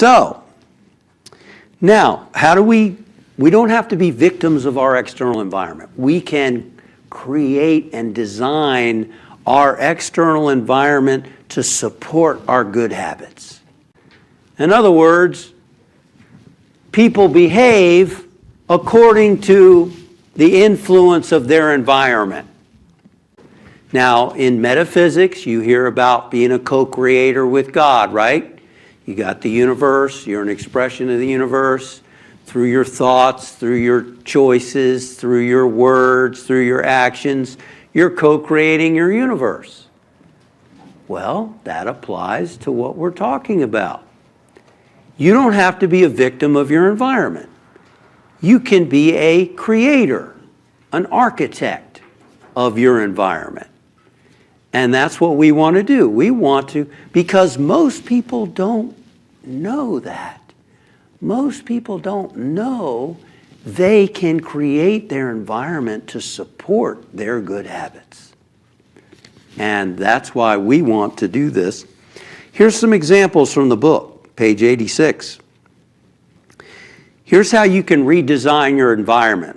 So, now, we don't have to be victims of our external environment. We can create and design our external environment to support our good habits. In other words, people behave according to the influence of their environment. Now, in metaphysics, you hear about being a co-creator with God, right? You got the universe, you're an expression of the universe through your thoughts, through your choices, through your words, through your actions. You're co-creating your universe. Well, that applies to what we're talking about. You don't have to be a victim of your environment. You can be a creator, an architect of your environment. And that's what we want to do. We want to, because most people don't know that. Most people don't know they can create their environment to support their good habits. And that's why we want to do this. Here's some examples from the book, page 86. Here's how you can redesign your environment.